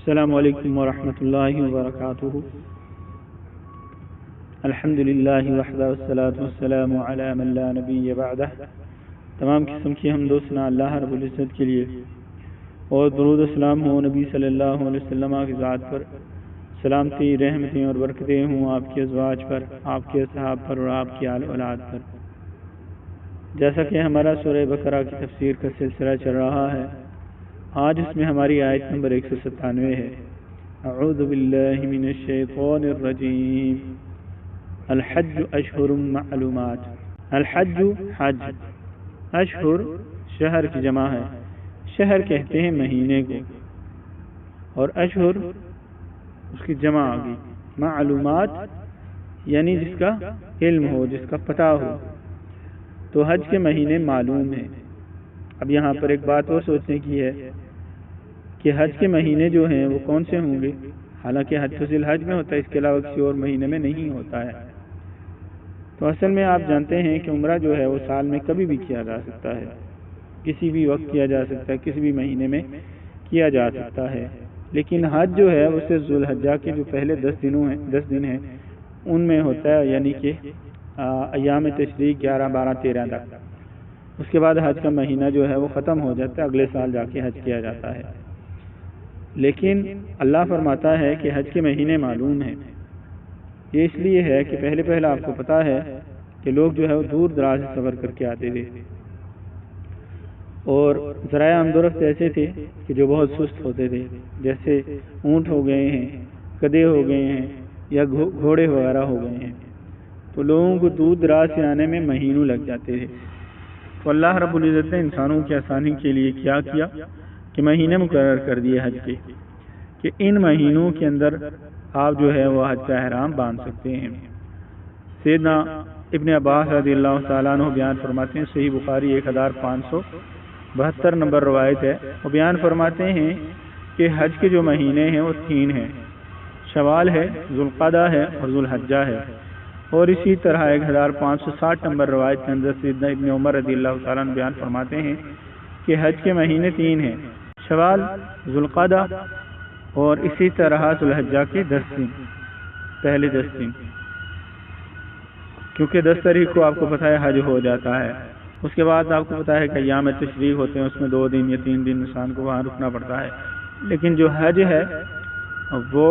السلام علیکم ورحمۃ اللہ وبرکاتہ۔ الحمد للہ وحدہ والصلاۃ والسلام علی من لا نبی بعدہ۔ تمام قسم کی حمد و ثنا اللہ رب العزت کے لیے، اور درود و سلام ہو نبی صلی اللہ علیہ وسلم کی ذات پر، سلامتی رحمتیں اور برکتیں ہوں آپ کے ازواج پر، آپ کے اصحاب پر اور آپ کی آل اولاد پر۔ جیسا کہ ہمارا سورہ بقرہ کی تفسیر کا سلسلہ چل رہا ہے، آج اس میں ہماری آیت نمبر 197 ہے۔ اعوذ باللہ من الشیطان الرجیم۔ الحج اشہر معلومات۔ الحج حج، اشہر شہر کی جمع ہے، شہر کہتے ہیں مہینے کو، اور اشہر اس کی جمع آگی۔ معلومات یعنی جس کا علم ہو، جس کا پتہ ہو، تو حج کے مہینے معلوم ہیں۔ اب یہاں پر ایک بات اور سوچنے کی ہے کہ حج کے مہینے جو ہیں وہ کون سے ہوں گے، حالانکہ حج تو ذی الحج میں ہوتا ہے، اس کے علاوہ کسی اور مہینے میں نہیں ہوتا ہے۔ تو اصل میں آپ جانتے ہیں کہ عمرہ جو ہے وہ سال میں کبھی بھی کیا جا سکتا ہے، کسی بھی وقت کیا جا سکتا ہے، کسی بھی مہینے میں کیا جا سکتا ہے، لیکن حج جو ہے وہ صرف ذو الحجہ کے جو پہلے 10 دن ہیں ان میں ہوتا ہے، یعنی کہ ایام تشریق 11، 12، 13 تک۔ اس کے بعد حج کا مہینہ جو ہے وہ ختم ہو جاتا ہے، اگلے سال جا کے حج کیا جاتا ہے۔ لیکن اللہ فرماتا ہے کہ حج کے مہینے معلوم ہیں۔ یہ اس لیے ہے کہ پہلے آپ کو پتا ہے کہ لوگ جو ہے وہ دور دراز سے سفر کر کے آتے تھے، اور ذرائع آمد و رفت ایسے تھے کہ جو بہت سست ہوتے تھے، جیسے اونٹ ہو گئے ہیں، گدھے ہو گئے ہیں، یا گھوڑے وغیرہ ہو گئے ہیں، تو لوگوں کو دور دراز سے آنے میں مہینوں لگ جاتے تھے۔ تو اللہ رب العزت نے انسانوں کی آسانی کے لیے کیا کہ مہینے مقرر کر دیے حج کے، کہ ان مہینوں کے اندر آپ جو ہے وہ حج کا احرام باندھ سکتے ہیں۔ سیدنا ابن عباس رضی اللہ تعالیٰ عنہ بیان فرماتے ہیں، صحیح بخاری 1572 نمبر روایت ہے، وہ بیان فرماتے ہیں کہ حج کے جو مہینے ہیں وہ 3 ہیں، شوال ہے، ذوالقعدہ ہے اور ذوالحجہ ہے۔ اور اسی طرح 1560 نمبر روایت کے اندر سیدنا ابن عمر رضی اللہ تعالیٰ عنہ بیان فرماتے ہیں کہ حج کے مہینے 3 ہیں، شوال، ذوالقعدہ اور اسی طرح ذوالحجہ کے 10 دن، پہلے 10 دن، کیونکہ 10 تاریخ کو آپ کو پتہ ہے حج ہو جاتا ہے۔ اس کے بعد آپ کو پتہ ہے کہ ایام تشریق ہوتے ہیں، اس میں 2 دن یا 3 دن انسان کو وہاں رکنا پڑتا ہے، لیکن جو حج ہے وہ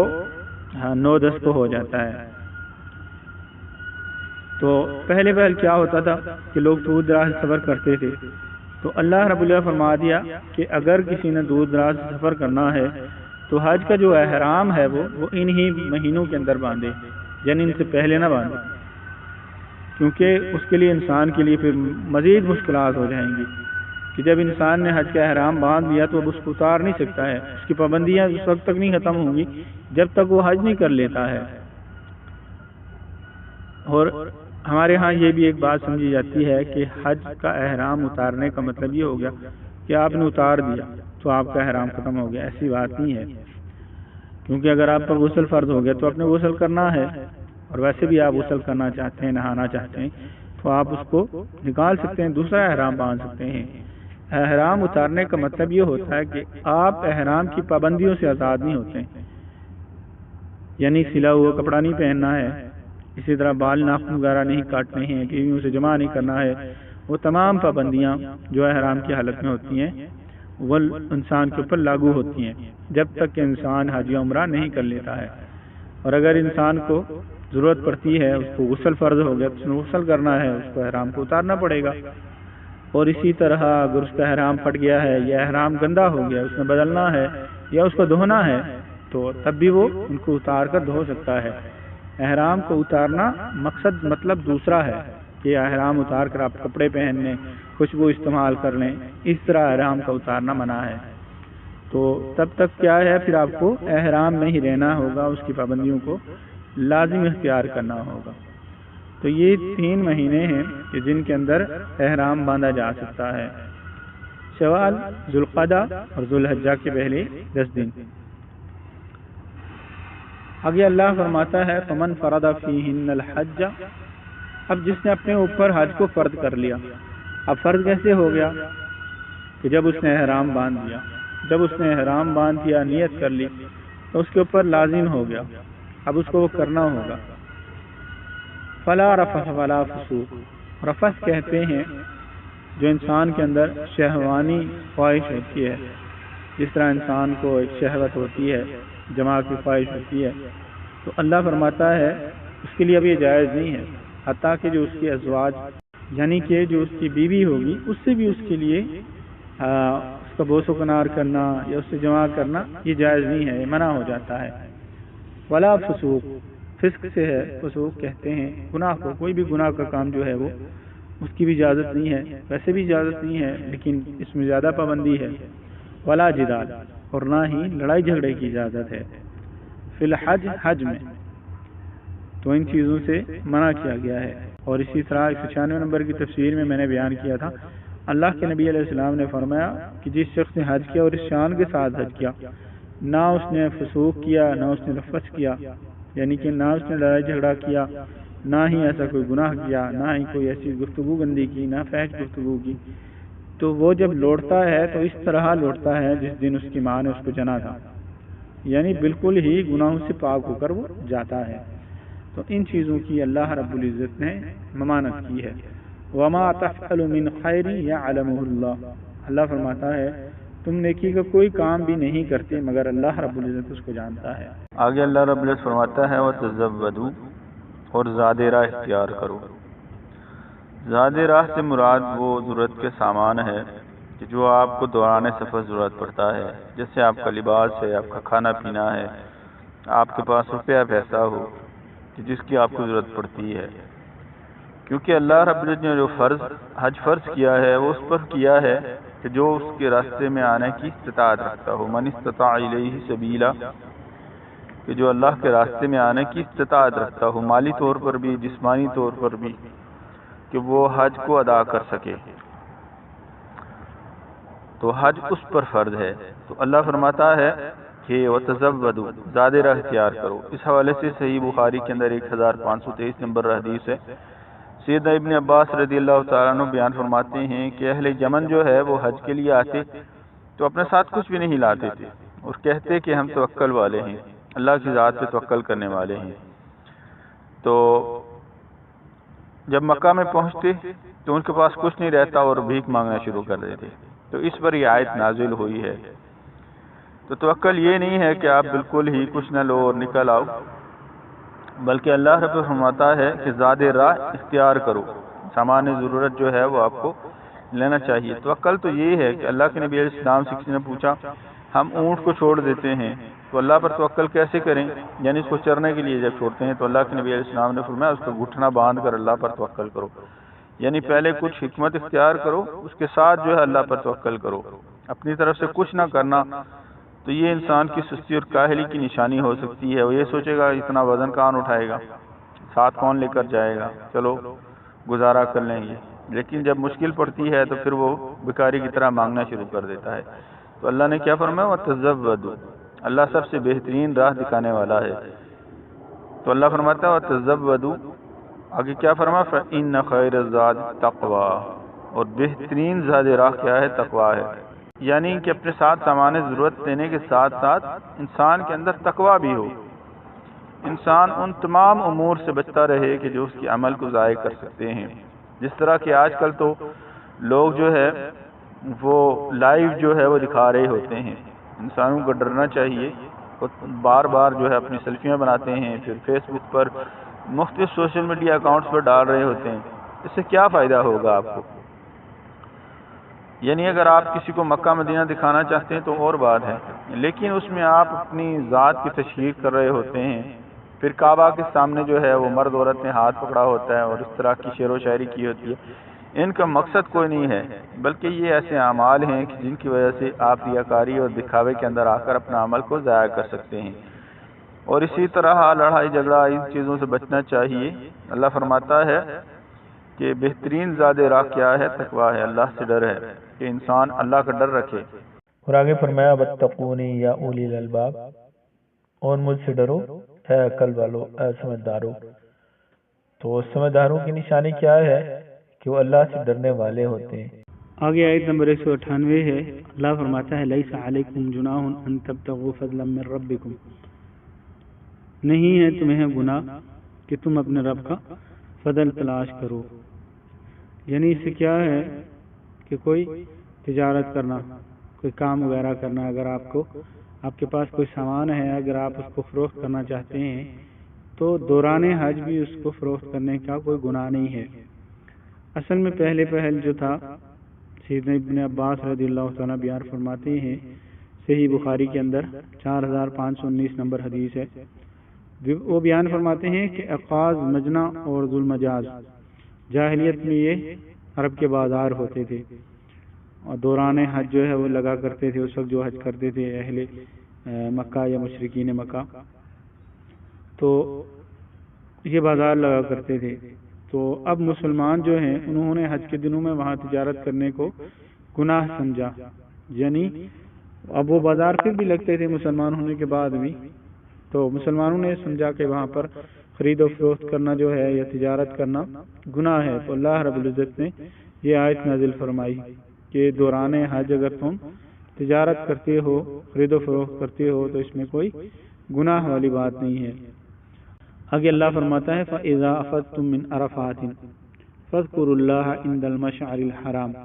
9-10 کو ہو جاتا ہے۔ تو پہلے کیا ہوتا تھا کہ لوگ دور دراز سفر کرتے تھے، تو اللہ رب العزت فرما دیا کہ اگر کسی نے دور دراز سفر کرنا ہے تو حج کا جو احرام ہے وہ انہی مہینوں کے اندر باندھے، یعنی ان سے پہلے نہ باندھے، کیونکہ اس کے لیے انسان کے لیے پھر مزید مشکلات ہو جائیں گی کہ جب انسان نے حج کا احرام باندھ لیا تو اب اس کو اتار نہیں سکتا ہے، اس کی پابندیاں اس وقت تک نہیں ختم ہوں گی جب تک وہ حج نہیں کر لیتا ہے۔ اور ہمارے ہاں یہ بھی ایک بات سمجھی جاتی ہے کہ حج کا احرام اتارنے کا مطلب یہ ہو گیا کہ آپ نے اتار دیا تو آپ کا احرام ختم ہو گیا، ایسی بات نہیں ہے، کیونکہ اگر آپ پر غسل فرض ہو گیا تو آپ نے غسل کرنا ہے، اور ویسے بھی آپ غسل کرنا چاہتے ہیں، نہانا چاہتے ہیں، تو آپ اس کو نکال سکتے ہیں، دوسرا احرام باندھ سکتے ہیں۔ احرام اتارنے کا مطلب یہ ہوتا ہے کہ آپ احرام کی پابندیوں سے آزاد نہیں ہوتے، یعنی سلا ہوا کپڑا نہیں پہننا ہے، اسی طرح بال ناخن وغیرہ نہیں کاٹنے ہیں، بیویوں سے جمع نہیں کرنا ہے، وہ تمام پابندیاں جو احرام کی حالت میں ہوتی ہیں وہ انسان کے اوپر لاگو ہوتی ہیں جب تک کہ انسان حج یا عمرہ نہیں کر لیتا ہے۔ اور اگر انسان کو ضرورت پڑتی ہے، اس کو غسل فرض ہو گیا تو اس نے غسل کرنا ہے، اس کو احرام کو اتارنا پڑے گا۔ اور اسی طرح اگر اس کا احرام پھٹ گیا ہے یا احرام گندا ہو گیا، اس نے بدلنا ہے یا اس کو دھونا ہے، تو تب بھی وہ ان کو اتار کر دھو سکتا ہے۔ احرام کو اتارنا مطلب دوسرا ہے کہ احرام اتار کر آپ کپڑے پہن لیں، خوشبو استعمال کر لیں، اس طرح احرام کا اتارنا منع ہے۔ تو تب تک کیا ہے، پھر آپ کو احرام میں ہی رہنا ہوگا، اس کی پابندیوں کو لازم اختیار کرنا ہوگا۔ تو یہ 3 مہینے ہیں کہ جن کے اندر احرام باندھا جا سکتا ہے، شوال، ذوالقعدہ اور ذوالحجہ کے پہلے 10 دن۔ آگے اللہ فرماتا ہے فمن فرض فیہن الحج، اب جس نے اپنے اوپر حج کو فرض کر لیا۔ اب فرض کیسے ہو گیا کہ جب اس نے احرام باندھ دیا، جب اس نے احرام باندھ دیا، نیت کر لی تو اس کے اوپر لازم ہو گیا، اب اس کو وہ کرنا ہوگا۔ فلا رفث ولا فسوق، رفث کہتے ہیں جو انسان کے اندر شہوانی خواہش ہوتی ہے، جس طرح انسان کو ایک شہوت ہوتی ہے، جماع کی خواہش ہوتی ہے، تو اللہ فرماتا ہے اس کے لیے اب یہ جائز نہیں ہے، حتیٰ کہ جو اس کے ازواج یعنی کہ جو اس کی بیوی ہوگی اس سے بھی اس کے لیے اس کا بوس و کنار کرنا یا اس سے جماع کرنا یہ جائز نہیں ہے، یہ منع ہو جاتا ہے۔ ولا فسوق، فسق سے ہے، فسوق کہتے ہیں گناہ کو، کوئی بھی گناہ کا کام جو ہے وہ اس کی بھی اجازت نہیں ہے، ویسے بھی اجازت نہیں ہے لیکن اس میں زیادہ پابندی ہے۔ ولا جدال، اور نہ ہی لڑائی جھگڑے کی اجازت ہے۔ فی الحج، حج میں تو ان چیزوں سے منع کیا گیا ہے۔ اور اسی طرح 196 نمبر کی تفسیر میں نے بیان کیا تھا، اللہ کے نبی علیہ السلام نے فرمایا کہ جس شخص نے حج کیا اور اس شان کے ساتھ حج کیا، نہ اس نے فسوق کیا نہ اس نے رفث کیا، یعنی کہ نہ اس نے لڑائی جھگڑا کیا، نہ ہی ایسا کوئی گناہ کیا، نہ ہی کوئی ایسی گفتگو گندی کی، نہ فحش گفتگو کی، تو وہ جب لوٹتا ہے تو اس طرح لوٹتا ہے جس دن اس کی ماں نے اس کو جنا تھا، یعنی بالکل ہی گناہوں سے پاک ہو کر وہ جاتا ہے۔ تو ان چیزوں کی اللہ رب العزت نے ممانعت کی ہے۔ وما تفعل من خیر یعلمہ اللہ، اللہ فرماتا ہے تم نیکی کا کوئی کام بھی نہیں کرتے مگر اللہ رب العزت اس کو جانتا ہے۔ آگے اللہ رب العزت فرماتا ہے وتزودوا، اور زاد راہ اختیار کرو۔ زاد راہ سے مراد وہ ضرورت کے سامان ہے کہ جو آپ کو دوران سفر ضرورت پڑتا ہے، جیسے آپ کا لباس ہے، آپ کا کھانا پینا ہے، آپ کے پاس روپیہ پیسہ ہو کہ جس کی آپ کو ضرورت پڑتی ہے، کیونکہ اللہ رب العزت نے جو حج فرض کیا ہے وہ اس پر کیا ہے کہ جو اس کے راستے میں آنے کی استطاعت رکھتا ہو، من استطاع الیہ سبیلا، کہ جو اللہ کے راستے میں آنے کی استطاعت رکھتا ہو، مالی طور پر بھی جسمانی طور پر بھی، کہ وہ حج کو ادا کر سکے، تو حج اس پر فرض ہے۔ تو اللہ فرماتا ہے کہ وتزودوا، زاد راہ اختیار کرو۔ اس حوالے سے صحیح بخاری کے اندر 1523 نمبر حدیث ہے، سیدنا ابن عباس رضی اللہ تعالیٰ عنہ بیان فرماتے ہیں کہ اہل یمن جو ہے وہ حج کے لیے آتے تو اپنے ساتھ کچھ بھی نہیں لاتے تھے اور کہتے کہ ہم توکل والے ہیں، اللہ کی ذات پہ توکل کرنے والے ہیں۔ تو جب مکہ میں پہنچتے تو ان کے پاس کچھ نہیں رہتا اور بھیک مانگنا شروع کر دیتے، تو اس پر یہ آیت نازل ہوئی ہے۔ تو توکل یہ نہیں ہے کہ آپ بالکل ہی کچھ نہ لو اور نکل آؤ، بلکہ اللہ رب فرماتا ہے کہ زاد راہ اختیار کرو، سامان ضرورت جو ہے وہ آپ کو لینا چاہیے۔ توکل تو یہ ہے کہ اللہ کے نبی علیہ السلام سے کسی نے پوچھا ہم اونٹ کو چھوڑ دیتے ہیں تو اللہ پر توکل کیسے کریں، یعنی اس کو چرنے کے لیے جب چھوڑتے ہیں تو اللہ کے نبی علیہ السلام نے فرمایا اس کو گھٹنا باندھ کر اللہ پر توکل کرو، یعنی پہلے کچھ حکمت اختیار کرو، اس کے ساتھ جو ہے اللہ پر توکل کرو، اپنی طرف سے کچھ نہ کرنا تو یہ انسان کی سستی اور کاہلی کی نشانی ہو سکتی ہے۔ وہ یہ سوچے گا اتنا وزن کون اٹھائے گا، ساتھ کون لے کر جائے گا، چلو گزارا کر لیں گے، لیکن جب مشکل پڑتی ہے تو پھر وہ بیکاری کی طرح مانگنا شروع کر دیتا ہے۔ تو اللہ نے کیا فرمایا وتزودوا، اللہ سب سے بہترین راہ دکھانے والا ہے۔ تو اللہ فرماتا ہے وتزودوا، آگے کیا فرمایا فإن خیر الزاد تقوی، اور بہترین زاد راہ کیا ہے، تقوی ہے، یعنی کہ اپنے ساتھ سامان ضرورت لینے کے ساتھ ساتھ انسان کے اندر تقوی بھی ہو، انسان ان تمام امور سے بچتا رہے کہ جو اس کے عمل کو ضائع کر سکتے ہیں۔ جس طرح کہ آج کل تو لوگ جو ہے وہ لائیو جو ہے وہ دکھا رہے ہوتے ہیں، انسانوں کو ڈرنا چاہیے، بار بار جو ہے اپنی سیلفیاں بناتے ہیں، پھر فیس بک پر مختلف سوشل میڈیا اکاؤنٹس پر ڈال رہے ہوتے ہیں، اس سے کیا فائدہ ہوگا آپ کو؟ یعنی اگر آپ کسی کو مکہ مدینہ دکھانا چاہتے ہیں تو اور بات ہے، لیکن اس میں آپ اپنی ذات کی تشہیر کر رہے ہوتے ہیں، پھر کعبہ کے سامنے جو ہے وہ مرد عورت نے ہاتھ پکڑا ہوتا ہے اور اس طرح کی شعر و شاعری کی ہوتی ہے، ان کا مقصد کوئی نہیں ہے، بلکہ یہ ایسے اعمال ہیں کہ جن کی وجہ سے آپ ریاکاری اور دکھاوے کے اندر آ کر اپنا عمل کو ضائع کر سکتے ہیں۔ اور اسی طرح لڑائی جھگڑا ان چیزوں سے بچنا چاہیے۔ اللہ فرماتا ہے کہ بہترین زاد راہ کیا ہے، تقوی ہے، اللہ سے ڈر ہے، کہ انسان اللہ کا ڈر رکھے۔ اور آگے فرمایا واتقونی یا اولی الالباب، اور مجھ سے ڈرو اے عقل والو، اے سمجھدارو۔ تو سمجھداروں کی نشانی کیا ہے کہ وہ اللہ سے ڈرنے والے ہوتے ہیں۔ آگے آیت نمبر 198 ہے، اللہ فرماتا ہے لیس علیکم جناح ان تبتغوا فضلا من ربکم نہیں ہے تمہیں گناہ کہ تم اپنے رب کا فضل تلاش کرو۔ یعنی اس سے کیا ہے کہ کوئی تجارت کرنا، کوئی کام وغیرہ کرنا، اگر آپ کے پاس کوئی سامان ہے، اگر آپ اس کو فروخت کرنا چاہتے ہیں تو دوران حج بھی اس کو فروخت کرنے کا کوئی گناہ نہیں ہے۔ اصل میں پہل جو تھا، سیدنا ابن عباس رضی اللہ تعالیٰ بیان فرماتے ہیں، صحیح بخاری کے اندر 4519 نمبر حدیث ہے، وہ بیان فرماتے ہیں کہ عقاز، مجنہ اور ذوالمجاز جاہلیت میں یہ عرب کے بازار ہوتے تھے، اور دوران حج جو ہے وہ لگا کرتے تھے۔ اس وقت جو حج کرتے تھے اہل مکہ یا مشرکین مکہ، تو یہ بازار لگا کرتے تھے۔ تو اب مسلمان جو ہیں انہوں نے حج کے دنوں میں وہاں تجارت کرنے کو گناہ سمجھا، یعنی اب وہ بازار پھر بھی لگتے تھے مسلمان ہونے کے بعد بھی، تو مسلمانوں نے سمجھا کہ وہاں پر خرید و فروخت کرنا جو ہے یا تجارت کرنا گناہ ہے۔ تو اللہ رب العزت نے یہ آیت نازل فرمائی کہ دوران حج اگر تم تجارت کرتے ہو، خرید و فروخت کرتے ہو، تو اس میں کوئی گناہ والی بات نہیں ہے۔ آگے اللہ فرماتا ہے فَإِذَا أَفَضْتُم مِّنْ عَرَفَاتٍ فَاذْكُرُوا اللَّهَ عِندَ الْمَشْعَرِ الْحَرَامِ۔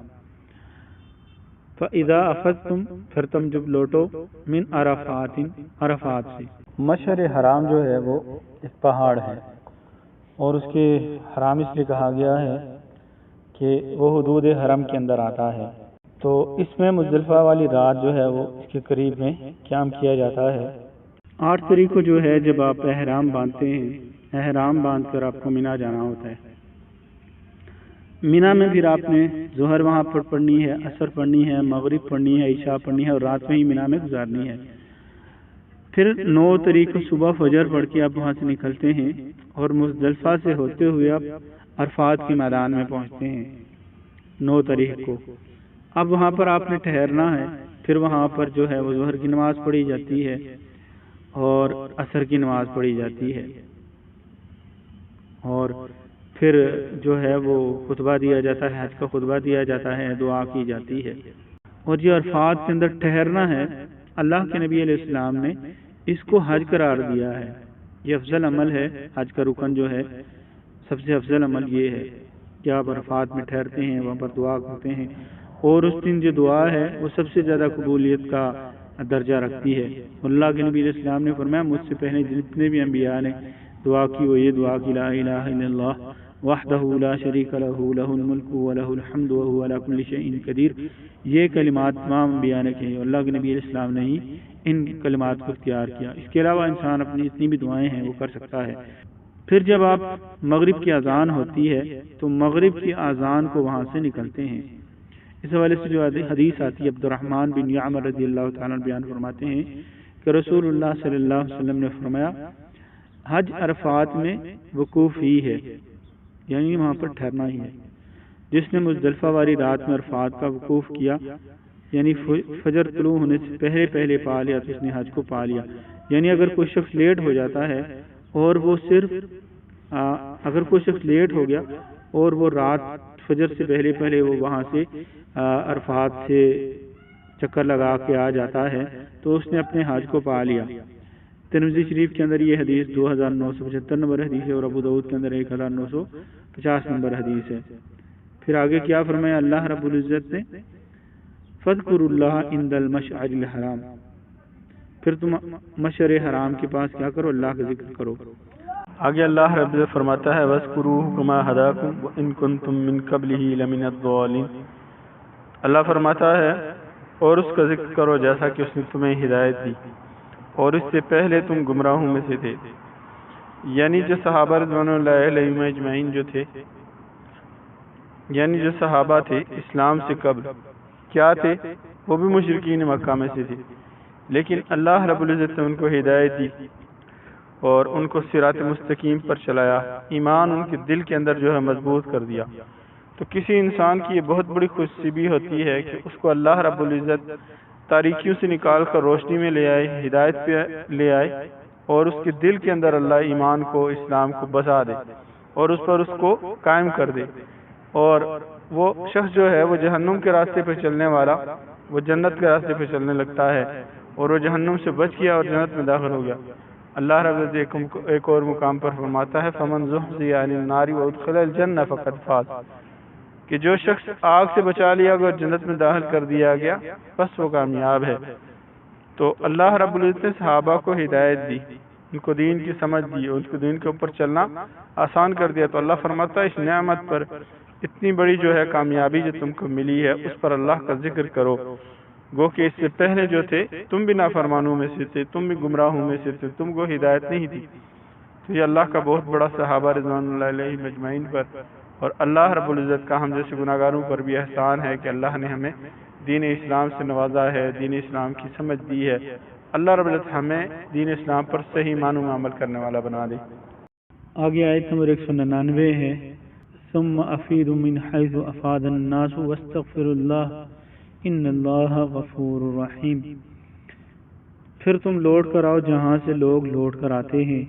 فَإِذَا أَفَضْتُم، پھر تم جب لوٹو، من عرفات، عرفات سے۔ مشعر حرام جو ہے وہ ایک پہاڑ ہے، اور اس کے حرام اس لیے کہا گیا ہے کہ وہ حدود حرم کے اندر آتا ہے۔ تو اس میں مزدلفہ والی رات جو ہے وہ اس کے قریب میں قیام کیا جاتا ہے۔ 8 تاریخ کو جو ہے جب آپ احرام باندھتے ہیں، احرام باندھ کر آپ کو مینا جانا ہوتا ہے۔ مینا میں پھر آپ نے ظہر وہاں پر پڑھنی ہے، عصر پڑھنی ہے، مغرب پڑھنی ہے، عشاء پڑھنی ہے، اور رات میں ہی مینا میں گزارنی ہے۔ پھر 9 تاریخ کو صبح فجر پڑھ کے آپ وہاں سے نکلتے ہیں، اور مزدلفہ سے ہوتے ہوئے آپ عرفات کے میدان میں پہنچتے ہیں 9 تاریخ کو۔ اب وہاں پر آپ نے ٹھہرنا ہے، پھر وہاں پر جو ہے وہ ظہر کی نماز پڑھی جاتی ہے اور عصر کی نماز پڑھی جاتی ہے، اور پھر جو ہے وہ خطبہ دیا جاتا ہے، حج کا خطبہ دیا جاتا ہے، دعا کی جاتی ہے۔ اور جو عرفات کے اندر ٹھہرنا ہے، اللہ کے نبی علیہ السلام نے اس کو حج قرار دیا ہے۔ یہ افضل عمل ہے، حج کا رکن جو ہے سب سے افضل عمل یہ ہے کہ آپ عرفات میں ٹھہرتے ہیں، وہاں پر دعا کرتے ہیں، اور اس دن جو دعا ہے وہ سب سے زیادہ قبولیت کا درجہ رکھتی ہے۔ اللہ کے نبی علیہ السلام نے فرمایا مجھ سے پہلے جتنے بھی انبیاء نے دعا کی وہ یہ دعا کی لا الہ الا اللہ وحدہ لا شریک لہ لہ الملک ولہ الحمد وہو علی کل شیء قدیر۔ یہ کلمات تمام انبیاء نے کہی، اللہ کے نبی علیہ السلام نے ہی ان کلمات کو اختیار کیا۔ اس کے علاوہ انسان اپنی جتنی بھی دعائیں ہیں وہ کر سکتا ہے۔ پھر جب آپ مغرب کی اذان ہوتی ہے تو مغرب کی اذان کو وہاں سے نکلتے ہیں۔ اس حوالے سے جو حدیث آتی ہے عبد الرحمن بن یعمر رضی اللہ تعالیٰ بیان فرماتے ہیں کہ رسول اللہ صلی اللہ علیہ وسلم نے فرمایا حج عرفات میں وقوف ہی ہے، یعنی وہاں پر ٹھہرنا ہی ہے۔ جس نے مزدلفہ والی رات میں عرفات کا وقوف کیا، یعنی فجر طلوع ہونے سے پہلے پا لیا، تو اس نے حج کو پا لیا۔ یعنی اگر کوئی شخص لیٹ ہو جاتا ہے اور وہ صرف اگر کوئی شخص لیٹ ہو گیا اور وہ رات فجر سے پہلے وہ وہاں سے عرفات سے چکر لگا کے آ جاتا ہے تو اس نے اپنے حج کو پا لیا۔ ترمذی شریف کے اندر یہ حدیث 2975 نمبر حدیث ہے، اور ابو داؤد کے اندر 1950 نمبر حدیث ہے۔ پھر آگے کیا فرمایا اللہ رب العزت نے فَاذْكُرُوا اللَّهَ عِندَ الْمَشْعَرِ الْحَرَامِ، پھر تم مشعر حرام کے پاس کیا کرو، اللہ کا ذکر کرو۔ آگے اللہ رب العزت فرماتا ہے وَاذْكُرُوهُ كَمَا هَدَاكُمْ وَإِن كُنتُم مِّن قَبْلِهِ لَمِنَ الضَّالِّينَ۔ اللہ فرماتا ہے اور اس کا ذکر کرو جیسا کہ اس نے تمہیں ہدایت دی اور اس سے پہلے تم گمراہوں میں سے تھے۔ یعنی جو صحابہ رضوان اللہ علیہم اجمعین جو تھے، یعنی جو صحابہ تھے اسلام سے قبل کیا تھے، وہ بھی مشرکین مکہ میں سے تھے، لیکن اللہ رب العزت نے ان کو ہدایت دی اور ان کو صراط مستقیم پر چلایا، ایمان ان کے دل کے اندر جو ہے مضبوط کر دیا۔ تو کسی انسان کی یہ بہت بڑی خوش نصیبی ہوتی ہے کہ اس کو اللہ رب العزت تاریکیوں سے نکال کر روشنی میں لے آئے، ہدایت پہ لے آئے، اور اس کے دل کے اندر اللہ ایمان کو، اسلام کو بسا دے اور اس پر اس کو قائم کر دے، اور وہ شخص جو ہے وہ جہنم کے راستے پہ چلنے والا وہ جنت کے راستے پہ چلنے لگتا ہے، اور وہ جہنم سے بچ گیا اور جنت میں داخل ہو گیا۔ اللہ رب العزت ایک اور مقام پر فرماتا ہے فمن زحزح عن النار وادخل الجنہ فقد فاز، کہ جو شخص آگ سے بچا لیا گیا اور جنت میں داخل کر دیا گیا بس وہ کامیاب ہے۔ تو اللہ رب العزت نے صحابہ کو ہدایت دی، ان کو دین کی سمجھ دی، ان کو دین کے اوپر چلنا آسان کر دیا۔ تو اللہ فرماتا ہے اس نعمت پر، اتنی بڑی جو ہے کامیابی جو تم کو ملی ہے، اس پر اللہ کا ذکر کرو۔ گو کہ اس سے پہلے جو تھے تم بھی نافرمانوں میں سے تھے، تم بھی گمراہوں میں سے تھے، تم کو ہدایت نہیں تھی۔ تو یہ اللہ کا بہت بڑا صحابہ رضوان اللہ علیہ مجمعین پر اور اللہ رب العزت کا ہم جیسے گناہگاروں پر بھی احسان ہے کہ اللہ نے ہمیں دین اسلام سے نوازا ہے، دین اسلام کی سمجھ دی ہے۔ اللہ رب العزت ہمیں دین اسلام پر صحیح معنوں میں عمل کرنے والا بنا دے۔ آگے آیت نمبر 199 ہے ثم افیدوا من حیث افاد الناس واستغفروا اللہ ان اللہ غفور رحیم، پھر تم لوٹ کر آؤ جہاں سے لوگ لوٹ کر آتے ہیں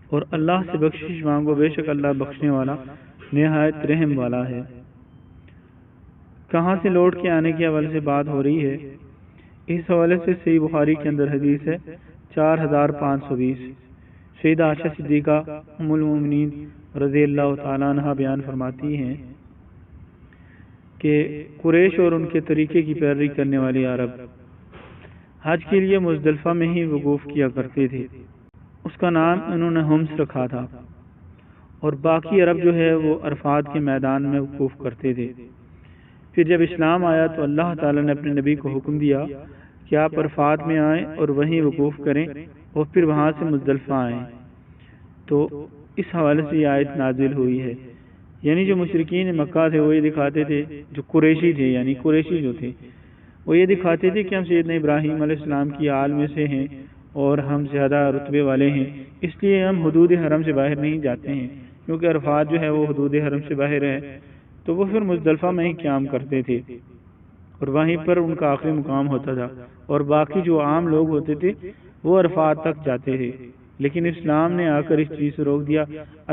اور اللہ سے بخشش مانگو، بے شک اللہ بخشنے والا نہایت رحم والا ہے۔ کہاں سے لوٹ کے آنے کے حوالے سے بات ہو رہی ہے، اس حوالے سے صحیح بخاری کے اندر حدیث ہے 4520، سیدہ عائشہ صدیقہ ام المومنین رضی اللہ تعالیٰ عنہ بیان فرماتی ہیں کہ قریش اور ان کے طریقے کی پیروی کرنے والی عرب حج کے لیے مزدلفہ میں ہی وقوف کیا کرتے تھے، اس کا نام انہوں نے حمص رکھا تھا، اور باقی عرب جو ہے وہ عرفات کے میدان میں وقوف کرتے تھے۔ پھر جب اسلام آیا تو اللہ تعالیٰ نے اپنے نبی کو حکم دیا کہ آپ عرفات میں آئیں اور وہیں وقوف کریں اور پھر وہاں سے مزدلفہ آئیں۔ تو اس حوالے سے یہ آیت نازل ہوئی ہے، یعنی جو مشرکین مکہ تھے وہ یہ دکھاتے تھے، جو قریشی تھے یعنی قریشی جو تھے وہ یہ دکھاتے تھے کہ ہم سیدنا ابراہیم علیہ السلام کی آل میں سے ہیں اور ہم زیادہ رتبے والے ہیں، اس لیے ہم حدود حرم سے باہر نہیں جاتے ہیں، کیونکہ عرفات جو ہے وہ حدود حرم سے باہر ہے۔ تو وہ پھر مزدلفہ میں ہی قیام کرتے تھے اور وہیں پر ان کا آخری مقام ہوتا تھا، اور باقی جو عام لوگ ہوتے تھے وہ عرفات تک جاتے تھے۔ لیکن اسلام نے آ کر اس چیز سے روک دیا،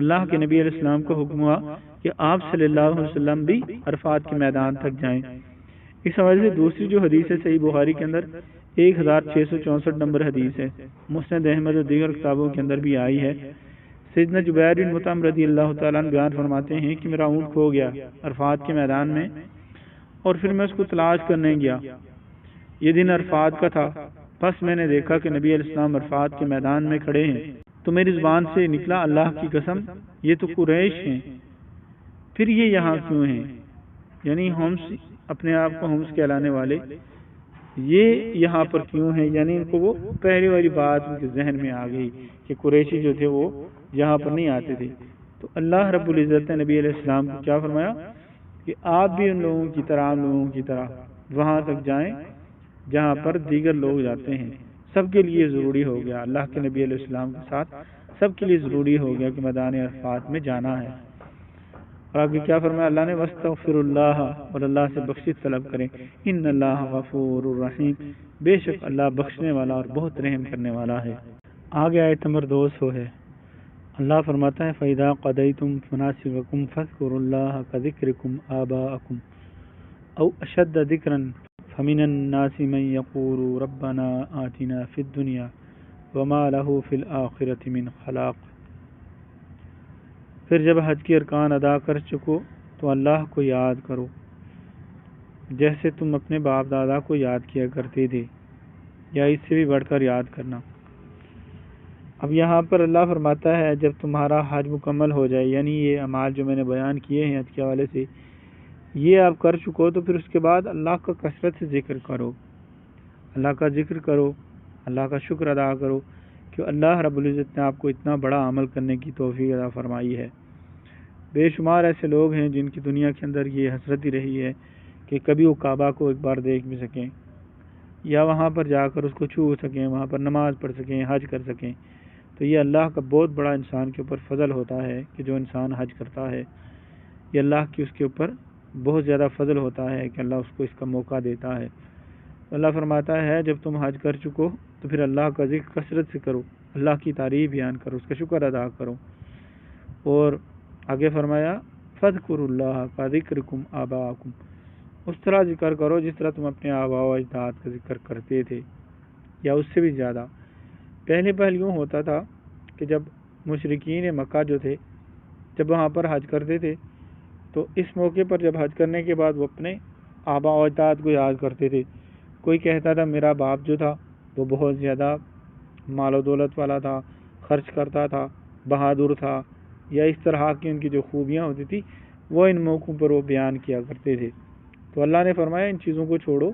اللہ کے نبی علیہ السلام کو حکم ہوا کہ آپ صلی اللہ علیہ وسلم بھی عرفات کے میدان تک جائیں۔ اس حوالے سے دوسری جو حدیث ہے صحیح بخاری کے اندر 1664 نمبر حدیث ہے، مسند احمد اور دیگر کتابوں کے اندر بھی آئی ہے۔ سیدنا جبیر بن مطعم رضی اللہ تعالیٰ عنہ بیان فرماتے ہیں کہ میرا اونٹ کھو گیا عرفات کے میدان میں، اور پھر میں اس کو تلاش کرنے گیا، یہ دن عرفات کا تھا، بس میں نے دیکھا کہ نبی علیہ السلام عرفات کے میدان میں کھڑے ہیں، تو میری زبان سے نکلا اللہ کی قسم یہ تو قریش ہیں، پھر یہ یہاں کیوں ہیں؟ یعنی حمص، اپنے آپ کو حمص کہلانے والے یہ یہاں پر کیوں ہیں؟ یعنی ان کو وہ پہلی والی بات ان کے ذہن میں آ گئی کہ قریشی جو تھے وہ یہاں پر نہیں آتے تھے۔ تو اللہ رب العزت نے نبی علیہ السلام کو کیا فرمایا کہ آپ بھی ان لوگوں کی طرح، ان لوگوں کی طرح وہاں تک جائیں جہاں پر دیگر لوگ جاتے ہیں۔ سب کے لیے ضروری ہو گیا، اللہ کے نبی علیہ السلام کے ساتھ سب کے لیے ضروری ہو گیا کہ میدان عرفات میں جانا ہے۔ اور آگے کیا فرمایا اللہ نے، وَاسْتَغْفِرُ اللَّهَ، اور اللہ سے بخشش طلب کریں، ان اللہ غفور الرحیم، بے شک اللہ بخشنے والا اور بہت رحم کرنے والا ہے۔ آگے آیت نمبر 200 ہے، اللہ فرماتا ہے فَإِذَا قَضَيْتُمْ مَنَاسِكَكُمْ فاذكروا اللَّهَ كذكركم آباءكم أو أشد ذكرا فمن الناس من يقول ربنا آتنا في الدنيا وما له في الآخرة من خلاق۔ پھر جب حج کے ارکان ادا کر چکو تو اللہ کو یاد کرو جیسے تم اپنے باپ دادا کو یاد کیا کرتے تھے، یا اس سے بھی بڑھ کر یاد کرنا۔ اب یہاں پر اللہ فرماتا ہے جب تمہارا حج مکمل ہو جائے، یعنی یہ اعمال جو میں نے بیان کیے ہیں حج کے حوالے سے یہ آپ کر چکو، تو پھر اس کے بعد اللہ کا کثرت سے ذکر کرو، اللہ کا ذکر کرو، اللہ کا شکر ادا کرو کہ اللہ رب العزت نے آپ کو اتنا بڑا عمل کرنے کی توفیق عطا فرمائی ہے۔ بے شمار ایسے لوگ ہیں جن کی دنیا کے اندر یہ حسرت ہی رہی ہے کہ کبھی وہ کعبہ کو ایک بار دیکھ بھی سکیں، یا وہاں پر جا کر اس کو چھو سکیں، وہاں پر نماز پڑھ سکیں، حج کر سکیں۔ تو یہ اللہ کا بہت بڑا انسان کے اوپر فضل ہوتا ہے کہ جو انسان حج کرتا ہے، یہ اللہ کی اس کے اوپر بہت زیادہ فضل ہوتا ہے کہ اللہ اس کو اس کا موقع دیتا ہے۔ اللہ فرماتا ہے جب تم حج کر چکو تو پھر اللہ کا ذکر کثرت سے کرو، اللہ کی تعریف بیان کرو، اس کا شکر ادا کرو، اور آگے فرمایا فَاذْكُرُوا اللَّهَ كَذِكْرِكُمْ آبَاءَكُمْ، اس طرح ذکر کرو جس طرح تم اپنے آباء و اجداد کا ذکر کرتے تھے یا اس سے بھی زیادہ۔ پہلے پہل یوں ہوتا تھا کہ جب مشرکین مکہ جو تھے جب وہاں پر حج کرتے تھے تو اس موقع پر جب حج کرنے کے بعد وہ اپنے آبا و اجداد کو یاد کرتے تھے. کوئی کہتا تھا میرا باپ جو تھا وہ بہت زیادہ مال و دولت والا تھا, خرچ کرتا تھا, بہادر تھا, یا اس طرح کی ان کی جو خوبیاں ہوتی تھی وہ ان موقعوں پر وہ بیان کیا کرتے تھے. تو اللہ نے فرمایا ان چیزوں کو چھوڑو,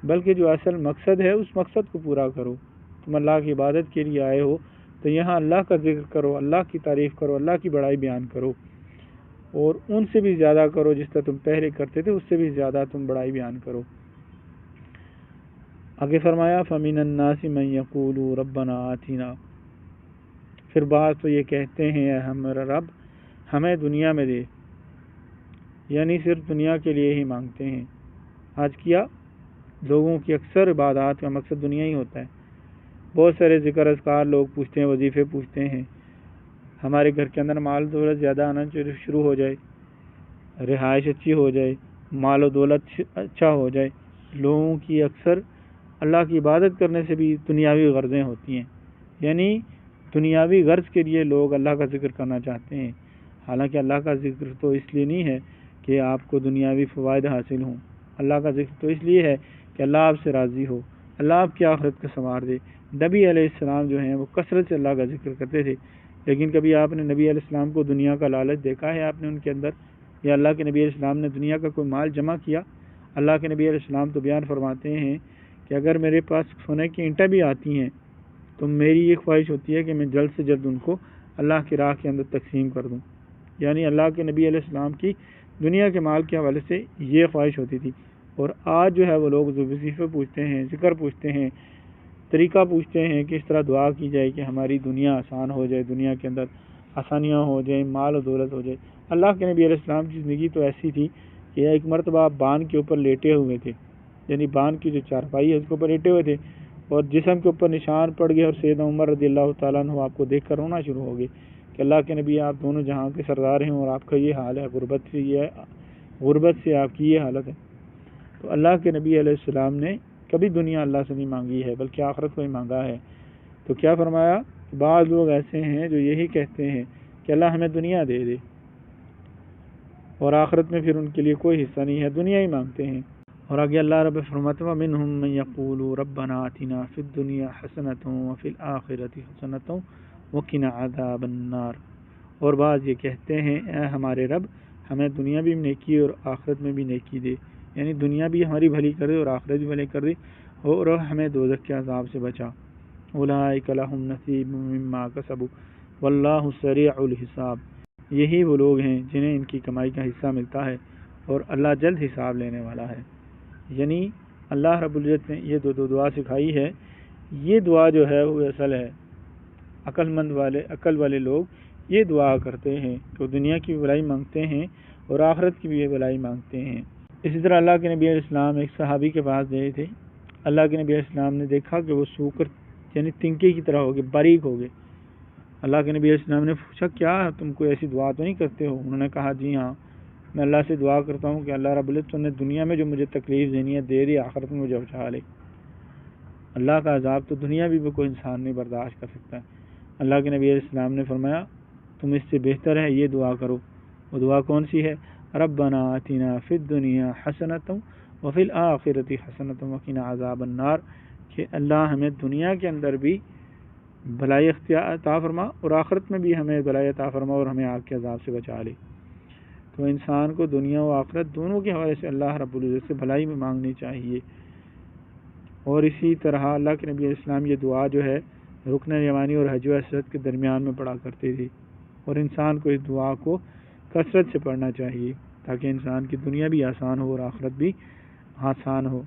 بلکہ جو اصل مقصد ہے اس مقصد کو پورا کرو. تم اللہ کی عبادت کے لیے آئے ہو تو یہاں اللہ کا ذکر کرو, اللہ کی تعریف کرو, اللہ کی بڑائی بیان کرو, اور ان سے بھی زیادہ کرو جس طرح تم پہلے کرتے تھے, اس سے بھی زیادہ تم بڑائی بیان کرو. آگے فرمایا فَمِنَ النَّاسِ مَن يَقُولُ رَبَّنَا آتِنَا, پھر بعض تو یہ کہتے ہیں اے ہمارا رب ہمیں دنیا میں دے, یعنی صرف دنیا کے لیے ہی مانگتے ہیں. آج کیا لوگوں کی اکثر عبادات کا مقصد دنیا ہی ہوتا ہے. بہت سارے ذکر اذکار لوگ پوچھتے ہیں, وظیفے پوچھتے ہیں, ہمارے گھر کے اندر مال دولت زیادہ آنا شروع ہو جائے, رہائش اچھی ہو جائے, مال و دولت اچھا ہو جائے. لوگوں کی اکثر اللہ کی عبادت کرنے سے بھی دنیاوی غرضیں ہوتی ہیں, یعنی دنیاوی غرض کے لیے لوگ اللہ کا ذکر کرنا چاہتے ہیں. حالانکہ اللہ کا ذکر تو اس لیے نہیں ہے کہ آپ کو دنیاوی فوائد حاصل ہوں. اللہ کا ذکر تو اس لیے ہے کہ اللہ آپ سے راضی ہو, اللہ آپ کی آخرت کو سنوار دے. نبی علیہ السلام جو ہیں وہ کثرت سے اللہ کا ذکر کرتے تھے, لیکن کبھی آپ نے نبی علیہ السلام کو دنیا کا لالچ دیکھا ہے آپ نے ان کے اندر, یا اللہ کے نبی علیہ السلام نے دنیا کا کوئی مال جمع کیا؟ اللہ کے نبی علیہ السلام تو بیان فرماتے ہیں کہ اگر میرے پاس سونے کی اینٹیں بھی آتی ہیں تو میری یہ خواہش ہوتی ہے کہ میں جلد سے جلد ان کو اللہ کی راہ کے اندر تقسیم کر دوں. یعنی اللہ کے نبی علیہ السلام کی دنیا کے مال کے حوالے سے یہ خواہش ہوتی تھی. اور آج جو ہے وہ لوگ وظیفے پوچھتے ہیں, ذکر پوچھتے ہیں, طریقہ پوچھتے ہیں کہ اس طرح دعا کی جائے کہ ہماری دنیا آسان ہو جائے, دنیا کے اندر آسانیاں ہو جائیں, مال و دولت ہو جائے. اللہ کے نبی علیہ السلام کی زندگی تو ایسی تھی کہ ایک مرتبہ بان کے اوپر لیٹے ہوئے تھے, یعنی بان کی جو چارپائی ہے اس کے اوپر لیٹے ہوئے تھے, اور جسم کے اوپر نشان پڑ گئے, اور سیدنا عمر رضی اللہ تعالیٰ عنہ آپ کو دیکھ کر رونا شروع ہو گئے کہ اللہ کے نبی آپ دونوں جہاں کے سردار ہیں اور آپ کا یہ حال ہے, غربت سے آپ کی یہ حالت ہے. تو اللہ کے نبی علیہ السلام نے کبھی دنیا اللہ سے نہیں مانگی ہے بلکہ آخرت کو ہی مانگا ہے. تو کیا فرمایا, بعض لوگ ایسے ہیں جو یہی کہتے ہیں کہ اللہ ہمیں دنیا دے دے, اور آخرت میں پھر ان کے لیے کوئی حصہ نہیں ہے, دنیا ہی مانگتے ہیں. اور آگے اللہ رب فرماتا ہے وَمِنْهُمْ مَنْ يَقُولُ رَبَّنَا آتِنَا فِي الدُّنْيَا حَسَنَةً وَفِي الْآخِرَةِ حَسَنَةً وَقِنَا عَذَابَ النَّارِ. اور بعض یہ کہتے ہیں اے ہمارے رب ہمیں دنیا بھی نیکی اور آخرت میں بھی نیکی دے, یعنی دنیا بھی ہماری بھلی کر دے اور آخرت بھی بھلی کر دے, اور ہمیں دوزخ کے عذاب سے بچا. اولئک لہم نصیب مما کسبوا واللہ سریع الحساب. یہی وہ لوگ ہیں جنہیں ان کی کمائی کا حصہ ملتا ہے اور اللہ جلد حساب لینے والا ہے. یعنی اللہ رب العزت نے یہ دو دعا سکھائی ہے. یہ دعا جو ہے وہ اصل ہے, عقل والے لوگ یہ دعا کرتے ہیں کہ وہ دنیا کی بھلائی مانگتے ہیں اور آخرت کی بھی بھلائی مانگتے ہیں. اسی طرح اللہ کے نبی علیہ السلام ایک صحابی کے پاس گئے تھے. اللہ کے نبی علیہ السلام نے دیکھا کہ وہ سوکر یعنی تنکے کی طرح ہو گئے, باریک ہو گئے. اللہ کے نبی علیہ السلام نے پوچھا کیا تم کوئی ایسی دعا تو نہیں کرتے ہو؟ انہوں نے کہا جی ہاں, میں اللہ سے دعا کرتا ہوں کہ اللہ رب العزت نے دنیا میں جو مجھے تکلیف دینی ہے دے دی, آخرت میں مجھے بچا لے. اللہ کا عذاب تو دنیا بھی کوئی انسان نہیں برداشت کر سکتا ہے. اللہ کے نبی علیہ السلام نے فرمایا تم اس سے بہتر ہے یہ دعا کرو. وہ دعا کون سی ہے؟ ربنا آتنا فی الدنیا حسنۃ وفی الآخرۃ حسنۃ وقنا عذاب النار, کہ اللہ ہمیں دنیا کے اندر بھی بھلائی عطا فرما اور آخرت میں بھی ہمیں بھلائی عطا فرما اور ہمیں آگ کے عذاب سے بچا لے. تو انسان کو دنیا و آخرت دونوں کے حوالے سے اللہ رب العزت سے بھلائی میں مانگنی چاہیے. اور اسی طرح اللہ کے نبی علیہ السلام یہ دعا جو ہے رکن یمانی اور حج و عمرہ کے درمیان میں پڑھا کرتے تھے, اور انسان کو اس دعا کو کثرت سے پڑھنا چاہیے تاکہ انسان کی دنیا بھی آسان ہو اور آخرت بھی آسان ہو.